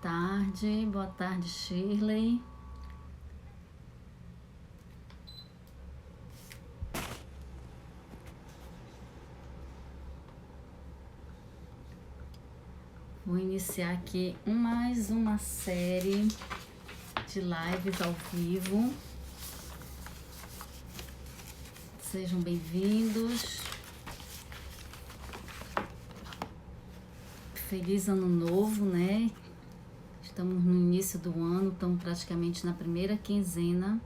Boa tarde, Shirley. Vou iniciar aqui mais uma série de lives ao vivo. Sejam bem-vindos. Feliz ano novo, né? Estamos no início do ano, estamos praticamente na primeira quinzena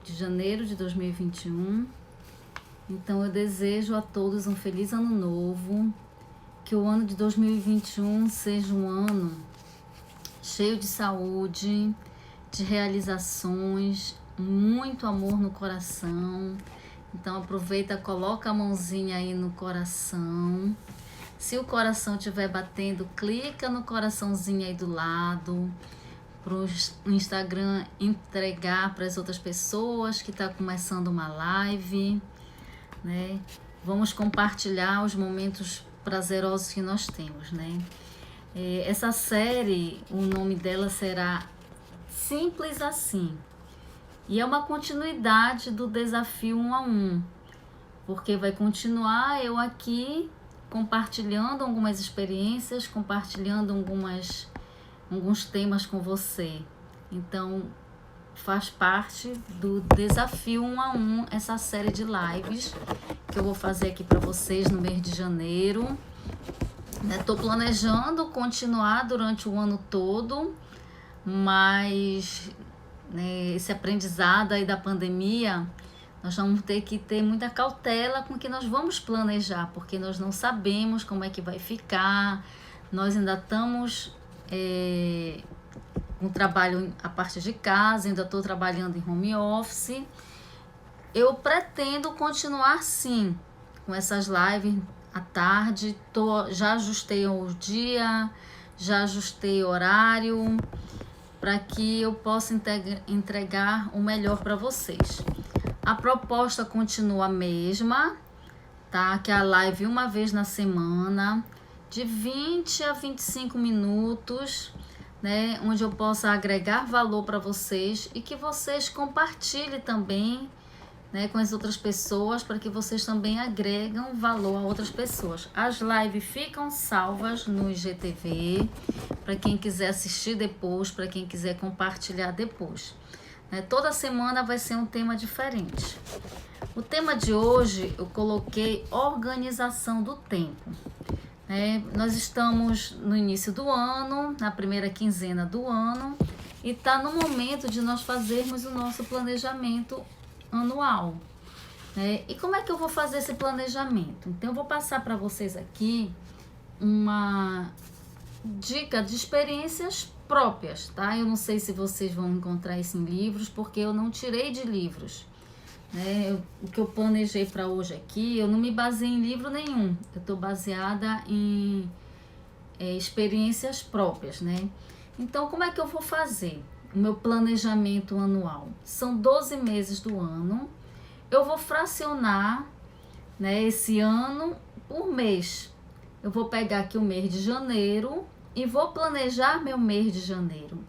de janeiro de 2021. Então eu desejo a todos um feliz ano novo, que o ano de 2021 seja um ano cheio de saúde, de realizações, muito amor no coração. Então aproveita, coloca a mãozinha aí no coração. Se o coração estiver batendo, clica no coraçãozinho aí do lado, para o Instagram entregar para as outras pessoas que está começando uma live, né? Vamos compartilhar os momentos prazerosos que nós temos, né? Essa série, o nome dela será Simples Assim. E é uma continuidade do desafio 1 a 1, porque vai continuar eu aqui compartilhando algumas experiências, compartilhando alguns temas com você. Então, faz parte do desafio 1 a 1 essa série de lives que eu vou fazer aqui para vocês no mês de janeiro. Estou planejando continuar durante o ano todo, mas esse aprendizado aí da pandemia, nós vamos ter que ter muita cautela com o que nós vamos planejar, porque nós não sabemos como é que vai ficar. Nós ainda estamos com trabalho a partir de casa, ainda estou trabalhando em home office. Eu pretendo continuar sim com essas lives à tarde. Já ajustei o dia, já ajustei o horário, para que eu possa entregar o melhor para vocês. A proposta continua a mesma, tá? Que é a live uma vez na semana, de 20 a 25 minutos, né? Onde eu possa agregar valor para vocês e que vocês compartilhem também, né, com as outras pessoas, para que vocês também agregam valor a outras pessoas. As lives ficam salvas no IGTV, para quem quiser assistir depois, para quem quiser compartilhar depois. Toda semana vai ser um tema diferente. O tema de hoje eu coloquei organização do tempo. Nós estamos no início do ano, na primeira quinzena do ano, e está no momento de nós fazermos o nosso planejamento anual. E como é que eu vou fazer esse planejamento? Então eu vou passar para vocês aqui uma dica de experiências próprias, tá? Eu não sei se vocês vão encontrar isso em livros, porque eu não tirei de livros. O que eu planejei para hoje aqui, eu não me baseei em livro nenhum. Eu estou baseada em experiências próprias, né? Então, como é que eu vou fazer o meu planejamento anual? São 12 meses do ano. Eu vou fracionar, esse ano por mês. Eu vou pegar aqui o mês de janeiro e vou planejar meu mês de janeiro.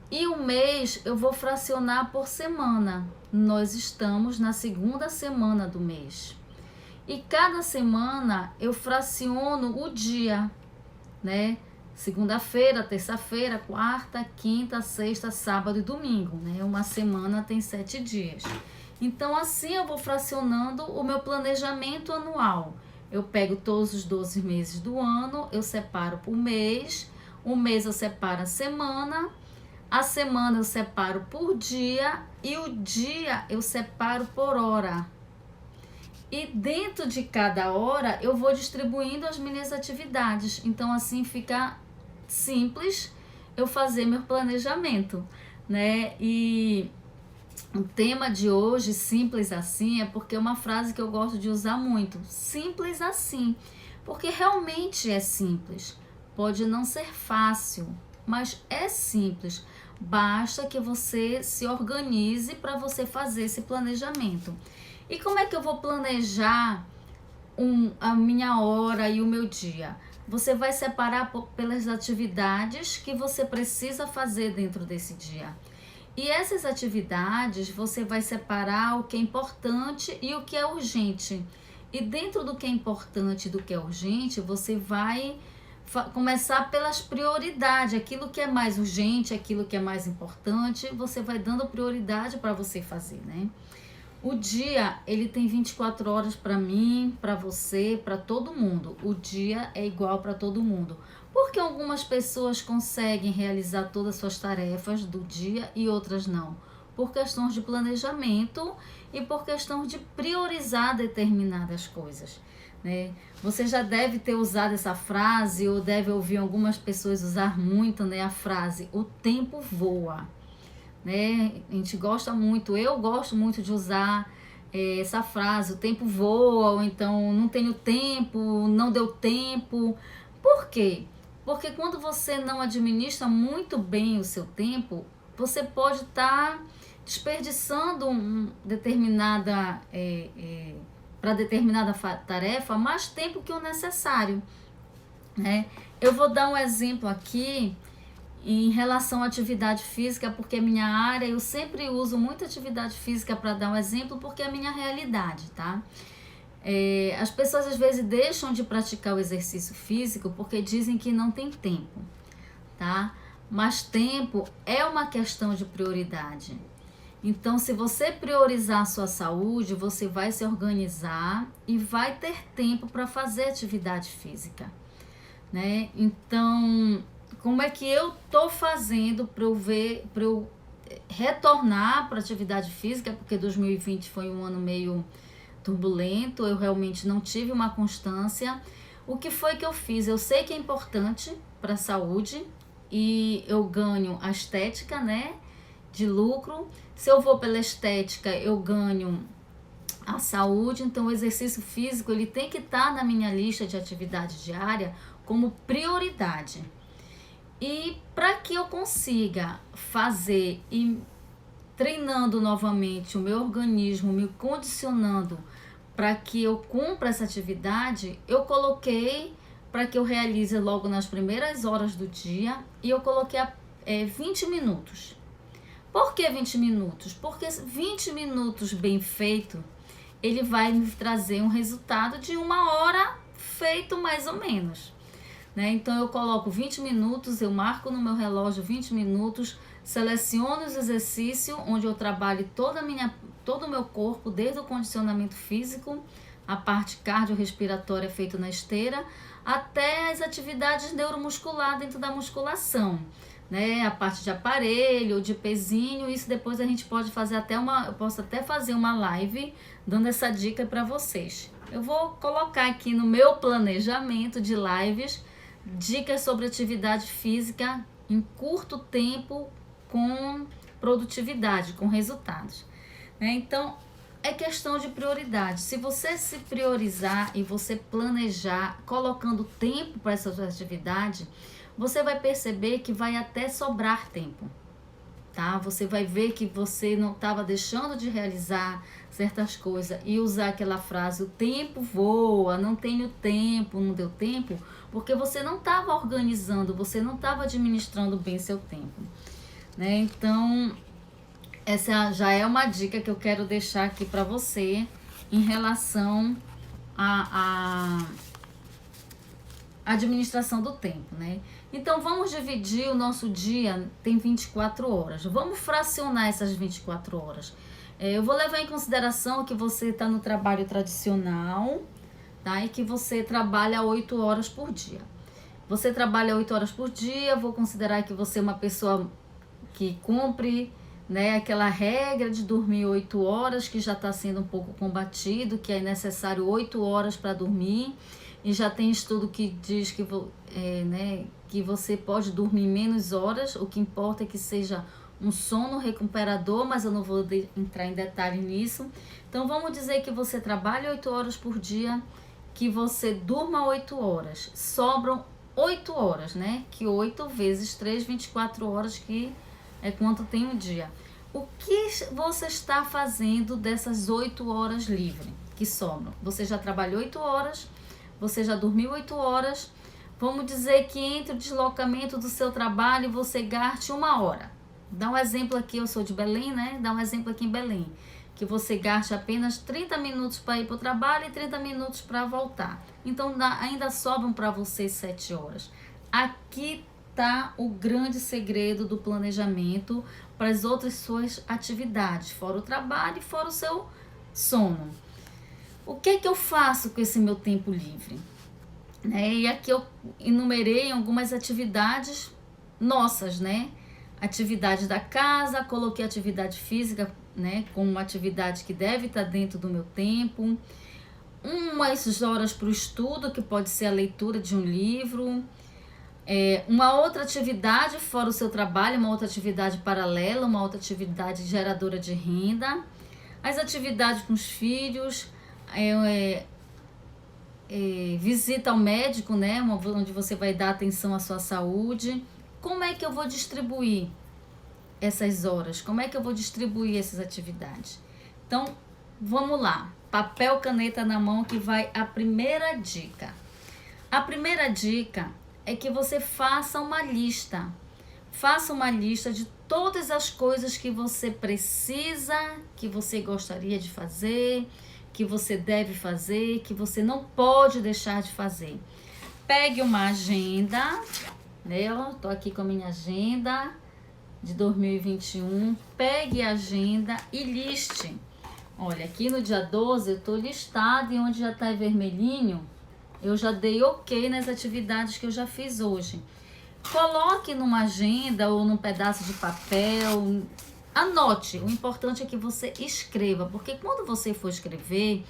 E o mês eu vou fracionar por semana. Nós estamos na segunda semana do mês. E cada semana eu fraciono o dia, Segunda-feira, terça-feira, quarta, quinta, sexta, sábado e domingo, Uma semana tem 7 dias. Então assim eu vou fracionando o meu planejamento anual. Eu pego todos os 12 meses do ano, eu separo por mês, o mês eu separo a semana eu separo por dia e o dia eu separo por hora. E dentro de cada hora eu vou distribuindo as minhas atividades. Então assim fica simples eu fazer meu planejamento, E o tema de hoje, simples assim, é porque é uma frase que eu gosto de usar muito. Simples assim, porque realmente é simples. Pode não ser fácil, mas é simples. Basta que você se organize para você fazer esse planejamento. E como é que eu vou planejar a minha hora e o meu dia? você vai separar pelas atividades que você precisa fazer dentro desse dia. E essas atividades você vai separar o que é importante e o que é urgente. E dentro do que é importante e do que é urgente, você vai começar pelas prioridades, aquilo que é mais urgente, aquilo que é mais importante, você vai dando prioridade para você fazer, né? O dia, ele tem 24 horas para mim, para você, para todo mundo. O dia é igual para todo mundo. Porque algumas pessoas conseguem realizar todas as suas tarefas do dia e outras não? Por questões de planejamento e por questão de priorizar determinadas coisas, né? Você já deve ter usado essa frase ou deve ouvir algumas pessoas usar muito, né, a frase "o tempo voa", né? A gente gosta muito, eu gosto muito de usar essa frase, "o tempo voa", ou então "não tenho tempo", "não deu tempo". Por quê? Porque quando você não administra muito bem o seu tempo, você pode estar desperdiçando para determinada tarefa mais tempo que o necessário, né? Eu vou dar um exemplo aqui em relação à atividade física, porque é minha área, eu sempre uso muita atividade física para dar um exemplo, porque é a minha realidade, tá? As pessoas às vezes deixam de praticar o exercício físico porque dizem que não tem tempo, tá? Mas tempo é uma questão de prioridade. Então, se você priorizar a sua saúde, você vai se organizar e vai ter tempo para fazer atividade física, né? Então, como é que eu tô fazendo para eu retornar para atividade física? Porque 2020 foi um ano meio turbulento, eu realmente não tive uma constância. O que foi que eu fiz? Eu sei que é importante para a saúde e eu ganho a estética, né, de lucro. Se eu vou pela estética, eu ganho a saúde. Então, o exercício físico, ele tem que estar na minha lista de atividade diária como prioridade. E para que eu consiga fazer e treinando novamente o meu organismo, me condicionando para que eu cumpra essa atividade, eu coloquei para que eu realize logo nas primeiras horas do dia e eu coloquei 20 minutos. Por que 20 minutos? Porque 20 minutos bem feito, ele vai me trazer um resultado de 1 hora feito mais ou menos, né? Então eu coloco 20 minutos, eu marco no meu relógio 20 minutos, seleciono os exercícios onde eu trabalho todo o meu corpo, desde o condicionamento físico, a parte cardiorrespiratória feita na esteira, até as atividades neuromusculares dentro da musculação, né? A parte de aparelho, de pezinho. Isso depois a gente pode fazer eu posso até fazer uma live dando essa dica para vocês. Eu vou colocar aqui no meu planejamento de lives dicas sobre atividade física em curto tempo com produtividade, com resultados, né? Então, é questão de prioridade. Se você se priorizar e você planejar, colocando tempo para essa sua atividade, você vai perceber que vai até sobrar tempo, tá? Você vai ver que você não estava deixando de realizar certas coisas e usar aquela frase, "o tempo voa", "não tenho tempo", "não deu tempo", porque você não estava organizando, você não estava administrando bem seu tempo, né? Então, essa já é uma dica que eu quero deixar aqui para você em relação à administração do tempo, né? Então, vamos dividir o nosso dia, tem 24 horas. Vamos fracionar essas 24 horas. Eu vou levar em consideração que você está no trabalho tradicional, tá? E que você trabalha 8 horas por dia. Você trabalha 8 horas por dia, vou considerar que você é uma pessoa que cumpre, né, aquela regra de dormir 8 horas, que já está sendo um pouco combatido, que é necessário 8 horas para dormir. E já tem estudo que diz que, né, que você pode dormir menos horas, o que importa é que seja um sono recuperador, mas eu não vou entrar em detalhe nisso. Então, vamos dizer que você trabalha 8 horas por dia, que você durma 8 horas. Sobram 8 horas, né? Que 8 vezes 3, 24 horas, que é quanto tem um dia. O que você está fazendo dessas 8 horas livres que sobram? Você já trabalhou 8 horas, você já dormiu 8 horas, Vamos dizer que entre o deslocamento do seu trabalho você gaste 1 hora. Dá um exemplo aqui, eu sou de Belém, né? Dá um exemplo aqui em Belém. Que você gaste apenas 30 minutos para ir para o trabalho e 30 minutos para voltar. Então ainda sobram para você 7 horas. Aqui está o grande segredo do planejamento para as outras suas atividades, fora o trabalho e fora o seu sono. O que eu faço com esse meu tempo livre? E aqui eu enumerei algumas atividades nossas, né? Atividade da casa, coloquei atividade física, né, como uma atividade que deve estar dentro do meu tempo. Umas horas para o estudo, que pode ser a leitura de um livro. Uma outra atividade fora o seu trabalho, uma outra atividade paralela, uma outra atividade geradora de renda. As atividades com os filhos, visita ao médico, né, onde você vai dar atenção à sua saúde. Como é que eu vou distribuir essas horas? Como é que eu vou distribuir essas atividades? Então, vamos lá. Papel, caneta na mão, que vai a primeira dica. A primeira dica é que você faça uma lista. Faça uma lista de todas as coisas que você precisa, que você gostaria de fazer, que você deve fazer, que você não pode deixar de fazer. Pegue uma agenda, eu tô aqui com a minha agenda de 2021. Pegue a agenda e liste. Olha, aqui no dia 12 eu tô listada, e onde já tá vermelhinho, eu já dei ok nas atividades que eu já fiz hoje. Coloque numa agenda ou num pedaço de papel, anote. O importante é que você escreva, porque quando você for escrever,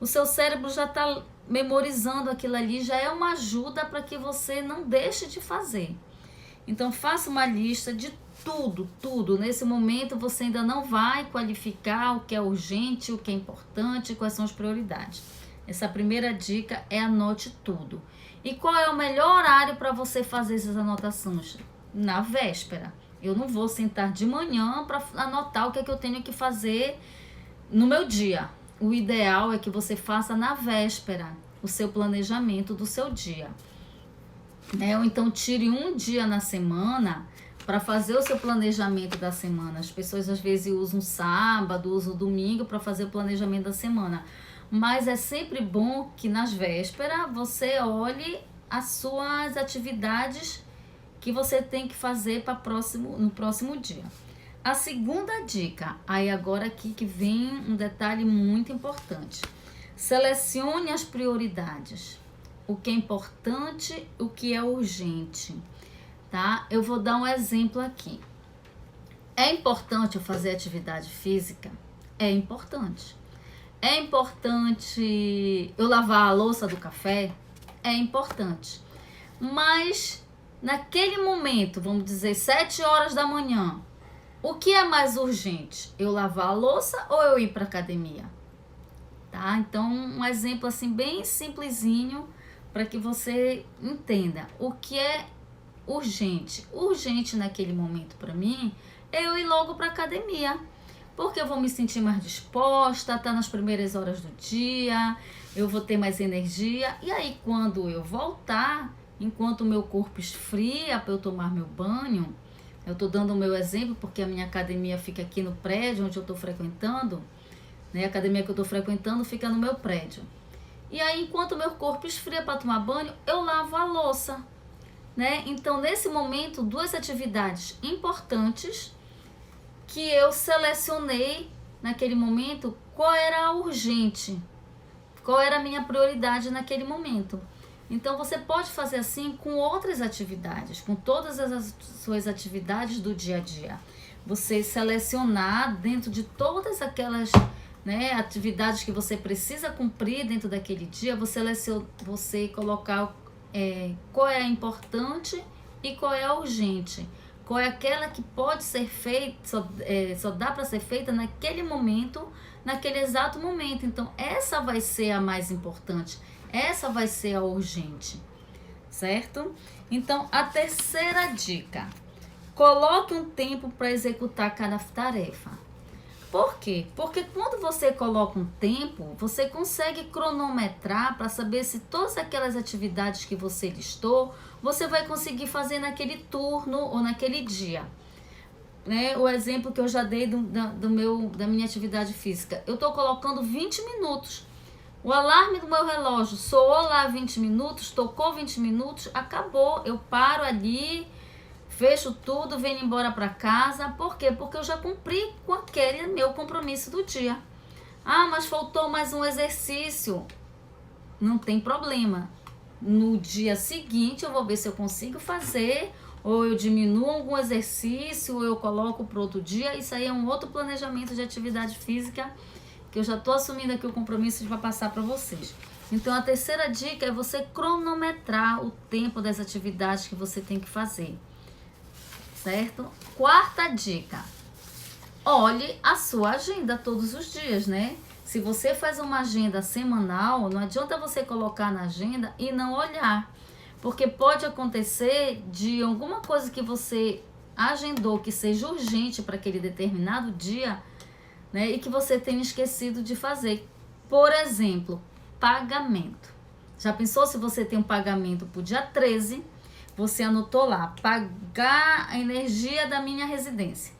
o seu cérebro já está memorizando aquilo ali, já é uma ajuda para que você não deixe de fazer. Então, faça uma lista de tudo. Nesse momento, você ainda não vai qualificar o que é urgente, o que é importante, quais são as prioridades. Essa primeira dica é anote tudo. E qual é o melhor horário para você fazer essas anotações? Na véspera. Eu não vou sentar de manhã para anotar o que é que eu tenho que fazer no meu dia. O ideal é que você faça na véspera o seu planejamento do seu dia. Ou então tire um dia na semana para fazer o seu planejamento da semana. As pessoas às vezes usam sábado, usam domingo para fazer o planejamento da semana. Mas é sempre bom que nas vésperas você olhe as suas atividades que você tem que fazer no próximo dia. A segunda dica, aí agora aqui que vem um detalhe muito importante. Selecione as prioridades. O que é importante, o que é urgente, tá? Eu vou dar um exemplo aqui. É importante eu fazer atividade física? É importante. É importante eu lavar a louça do café? É importante. Mas naquele momento, vamos dizer 7 horas da manhã, o que é mais urgente? Eu lavar a louça ou eu ir para academia? Tá? Então, um exemplo assim bem simplesinho para que você entenda o que é urgente. Urgente naquele momento para mim é eu ir logo para academia, porque eu vou me sentir mais disposta, tá nas primeiras horas do dia, eu vou ter mais energia, e aí quando eu voltar, enquanto o meu corpo esfria para eu tomar meu banho, eu tô dando o meu exemplo porque a minha academia fica aqui no prédio onde eu tô frequentando, né? A academia que eu tô frequentando fica no meu prédio. E aí, enquanto o meu corpo esfria para tomar banho, eu lavo a louça, né? Então, nesse momento, 2 atividades importantes que eu selecionei naquele momento, qual era a urgente, qual era a minha prioridade naquele momento. Então, você pode fazer assim com outras atividades, com todas as suas atividades do dia a dia. Você selecionar dentro de todas aquelas, né, atividades que você precisa cumprir dentro daquele dia, você colocar qual é a importante e qual é a urgente. Qual é aquela que pode ser feita, só dá para ser feita naquele momento, naquele exato momento. Então, essa vai ser a mais importante. Essa vai ser a urgente, certo? Então, a terceira dica. Coloque um tempo para executar cada tarefa. Por quê? Porque quando você coloca um tempo, você consegue cronometrar para saber se todas aquelas atividades que você listou, você vai conseguir fazer naquele turno ou naquele dia. Né? O exemplo que eu já dei da minha atividade física. Eu estou colocando 20 minutos. O alarme do meu relógio soou lá 20 minutos, tocou 20 minutos, acabou. Eu paro ali, fecho tudo, venho embora para casa. Por quê? Porque eu já cumpri com aquele meu compromisso do dia. Ah, mas faltou mais um exercício. Não tem problema. No dia seguinte eu vou ver se eu consigo fazer, ou eu diminuo algum exercício, ou eu coloco para outro dia. Isso aí é um outro planejamento de atividade física que eu já estou assumindo aqui o compromisso de passar para vocês. Então, a terceira dica é você cronometrar o tempo das atividades que você tem que fazer. Certo? Quarta dica. Olhe a sua agenda todos os dias, né? Se você faz uma agenda semanal, não adianta você colocar na agenda e não olhar. Porque pode acontecer de alguma coisa que você agendou que seja urgente para aquele determinado dia, né, e que você tenha esquecido de fazer. Por exemplo, pagamento. Já pensou se você tem um pagamento para o dia 13, você anotou lá, pagar a energia da minha residência.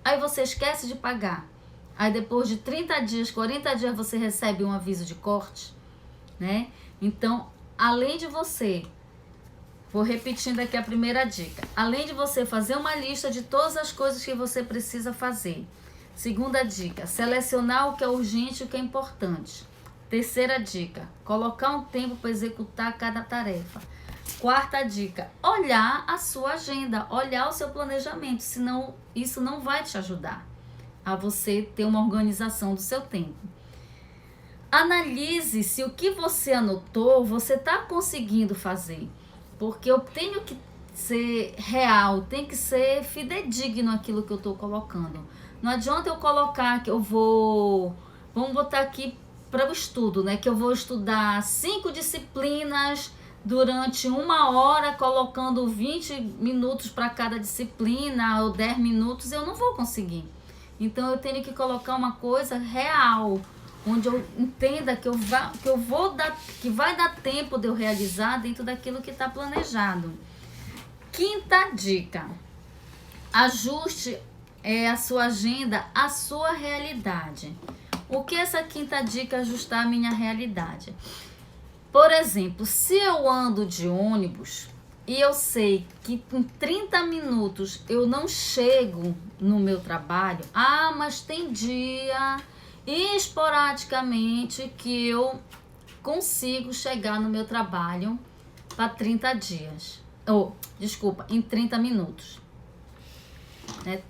Aí você esquece de pagar. Aí depois de 30 dias, 40 dias, você recebe um aviso de corte, né? Então, além de você, vou repetindo aqui a primeira dica, além de você fazer uma lista de todas as coisas que você precisa fazer. Segunda dica, selecionar o que é urgente e o que é importante. Terceira dica, colocar um tempo para executar cada tarefa. Quarta dica, olhar a sua agenda, olhar o seu planejamento, senão isso não vai te ajudar a você ter uma organização do seu tempo. Analise se o que você anotou, você está conseguindo fazer. Porque eu tenho que ser real, tem que ser fidedigno aquilo que eu estou colocando. Não adianta eu colocar que eu vou... Vamos botar aqui para o estudo, né? Que eu vou estudar 5 disciplinas durante 1 hora, colocando 20 minutos para cada disciplina ou 10 minutos, eu não vou conseguir. Então eu tenho que colocar uma coisa real, onde eu entenda que que vai dar tempo de eu realizar dentro daquilo que está planejado. Quinta dica, ajuste a sua agenda à sua realidade. O que é essa quinta dica, ajustar a minha realidade? Por exemplo, se eu ando de ônibus e eu sei que em 30 minutos eu não chego no meu trabalho, mas tem dia esporadicamente que eu consigo chegar no meu trabalho para 30 dias. Em 30 minutos.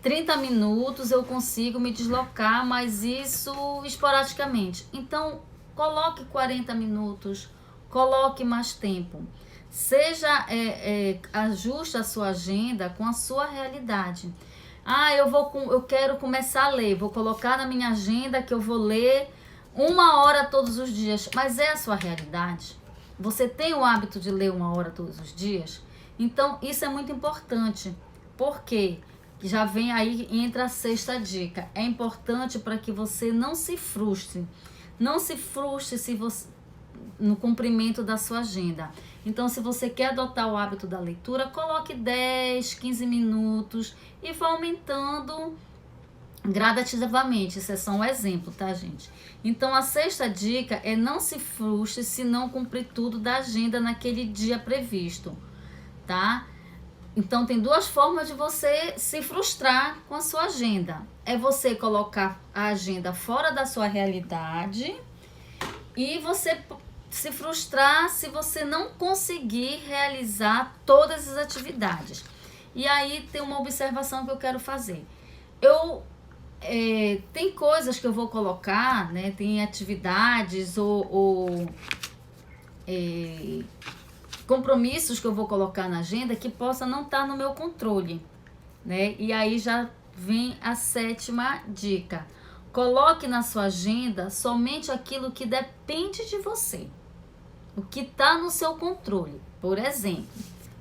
30 minutos eu consigo me deslocar, mas isso esporadicamente. Então, coloque 40 minutos, coloque mais tempo. Ajuste a sua agenda com a sua realidade. Eu quero começar a ler, vou colocar na minha agenda que eu vou ler 1 hora todos os dias. Mas é a sua realidade? Você tem o hábito de ler 1 hora todos os dias? Então, isso é muito importante. Por quê? Já vem aí, entra a sexta dica. É importante para que você não se frustre. Não se frustre no cumprimento da sua agenda. Então, se você quer adotar o hábito da leitura, coloque 10, 15 minutos e vá aumentando gradativamente. Isso é só um exemplo, tá, gente? Então, a sexta dica é não se frustre se não cumprir tudo da agenda naquele dia previsto, tá? Então, tem 2 formas de você se frustrar com a sua agenda. É você colocar a agenda fora da sua realidade e você se frustrar se você não conseguir realizar todas as atividades. E aí, tem uma observação que eu quero fazer. Tem coisas que eu vou colocar, né? Tem atividades ou compromissos que eu vou colocar na agenda que possa não estar no meu controle, né? E aí já vem a 7ª dica. Coloque na sua agenda somente aquilo que depende de você. O que está no seu controle. Por exemplo,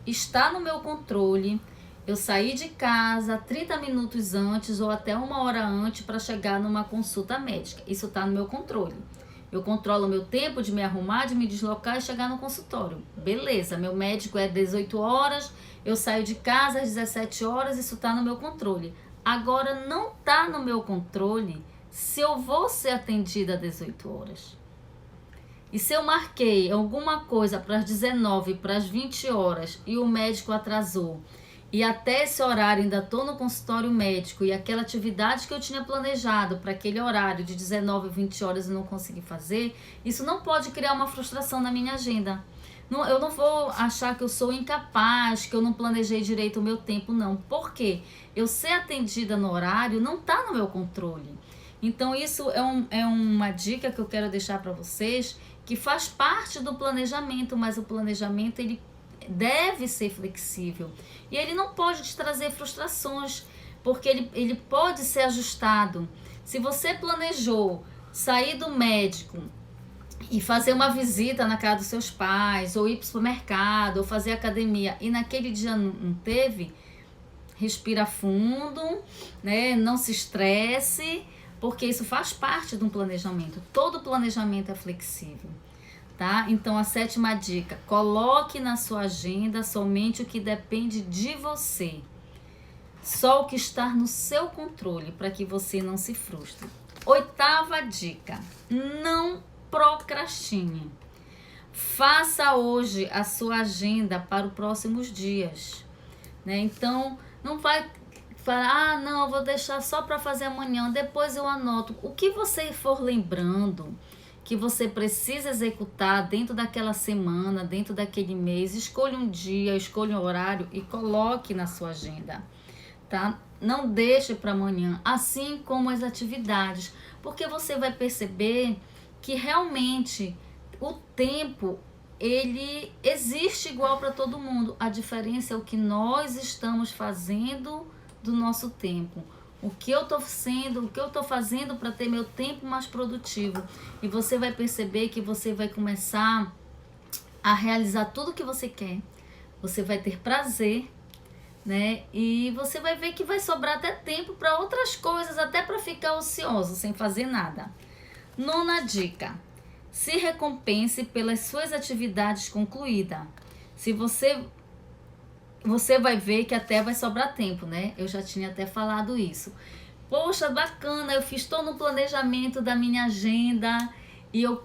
está no meu controle eu sair de casa 30 minutos antes ou até 1 hora antes para chegar numa consulta médica. Isso está no meu controle. Eu controlo o meu tempo de me arrumar, de me deslocar e chegar no consultório. Beleza, meu médico é 18 horas, eu saio de casa às 17 horas, isso está no meu controle. Agora, não está no meu controle se eu vou ser atendida às 18 horas. E se eu marquei alguma coisa para as 19, para as 20 horas e o médico atrasou, e até esse horário ainda estou no consultório médico e aquela atividade que eu tinha planejado para aquele horário de 19 a 20 horas eu não consegui fazer, isso não pode criar uma frustração na minha agenda. Não, eu não vou achar que eu sou incapaz, que eu não planejei direito o meu tempo, não. Por quê? Eu ser atendida no horário não está no meu controle. Então isso é uma dica que eu quero deixar para vocês, que faz parte do planejamento, mas o planejamento ele deve ser flexível e ele não pode te trazer frustrações, porque ele pode ser ajustado. Se você planejou sair do médico e fazer uma visita na casa dos seus pais, ou ir para o supermercado, ou fazer academia, e naquele dia não teve, respira fundo, né? Não se estresse, porque isso faz parte de um planejamento. Todo planejamento é flexível. Tá? Então, a 7ª dica, coloque na sua agenda somente o que depende de você. Só o que está no seu controle, para que você não se frustre. 8ª dica, não procrastine. Faça hoje a sua agenda para os próximos dias. Né? Então, não vai falar, não, eu vou deixar só para fazer amanhã, depois eu anoto. O que você for lembrando que você precisa executar dentro daquela semana, dentro daquele mês, escolha um dia, escolha um horário e coloque na sua agenda, tá? Não deixe para amanhã, assim como as atividades, porque você vai perceber que realmente o tempo, ele existe igual para todo mundo. A diferença é o que nós estamos fazendo do nosso tempo. O que eu estou fazendo para ter meu tempo mais produtivo. E você vai perceber que você vai começar a realizar tudo o que você quer. Você vai ter prazer, né? E você vai ver que vai sobrar até tempo para outras coisas, até para ficar ocioso, sem fazer nada. 9ª dica. Se recompense pelas suas atividades concluídas. Se você vai ver que até vai sobrar tempo, né? Eu já tinha até falado isso. Poxa, bacana, eu fiz todo o planejamento da minha agenda e eu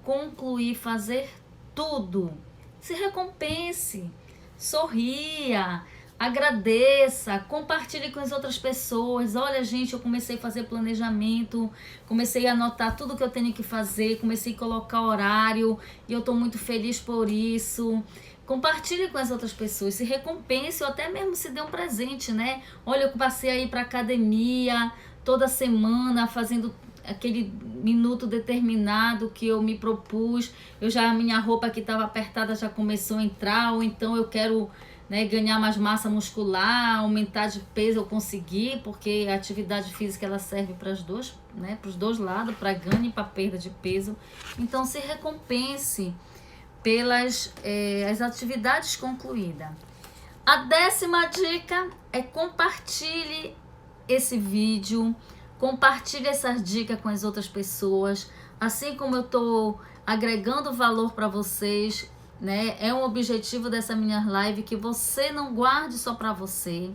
concluí fazer tudo. Se recompense, sorria, agradeça, compartilhe com as outras pessoas. Olha, gente, eu comecei a fazer planejamento, comecei a anotar tudo que eu tenho que fazer, comecei a colocar horário e eu estou muito feliz por isso. Compartilhe com as outras pessoas, se recompense ou até mesmo se dê um presente, né? Olha, eu passei aí para academia toda semana fazendo aquele minuto determinado que eu me propus. A minha roupa que estava apertada já começou a entrar, ou então eu quero, né, ganhar mais massa muscular, aumentar de peso, eu consegui, porque a atividade física ela serve para os dois, né, para os dois lados, para ganho e para perda de peso. Então se recompense pelas as atividades concluídas. A 10ª dica é compartilhe esse vídeo, compartilhe essas dicas com as outras pessoas, assim como eu estou agregando valor para vocês, né? É um objetivo dessa minha live que você não guarde só para você,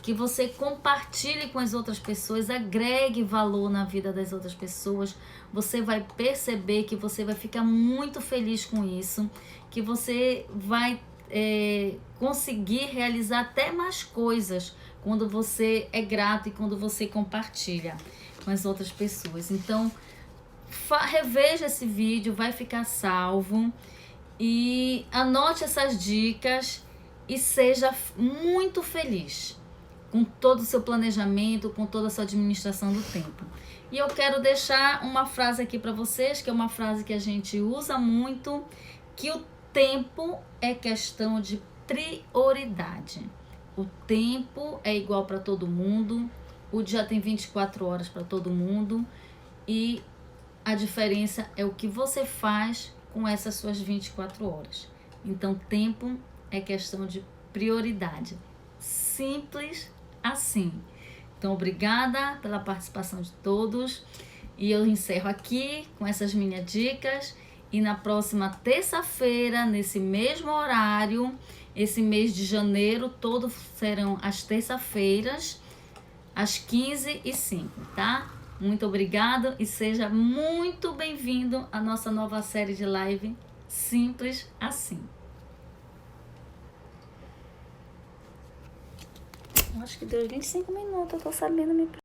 que você compartilhe com as outras pessoas, agregue valor na vida das outras pessoas. Você vai perceber que você vai ficar muito feliz com isso, que você vai conseguir realizar até mais coisas quando você é grato e quando você compartilha com as outras pessoas. Então, reveja esse vídeo, vai ficar salvo e anote essas dicas e seja muito feliz com todo o seu planejamento, com toda a sua administração do tempo. E eu quero deixar uma frase aqui para vocês, que é uma frase que a gente usa muito, que o tempo é questão de prioridade. O tempo é igual para todo mundo, o dia tem 24 horas para todo mundo e a diferença é o que você faz com essas suas 24 horas. Então, tempo é questão de prioridade. Simples assim. Então, obrigada pela participação de todos. E eu encerro aqui com essas minhas dicas. E na próxima terça-feira, nesse mesmo horário, esse mês de janeiro, todos serão as terça-feiras, às 15h05, tá? Muito obrigado e seja muito bem-vindo à nossa nova série de live Simples Assim. Acho que deu 25 minutos, eu tô sabendo me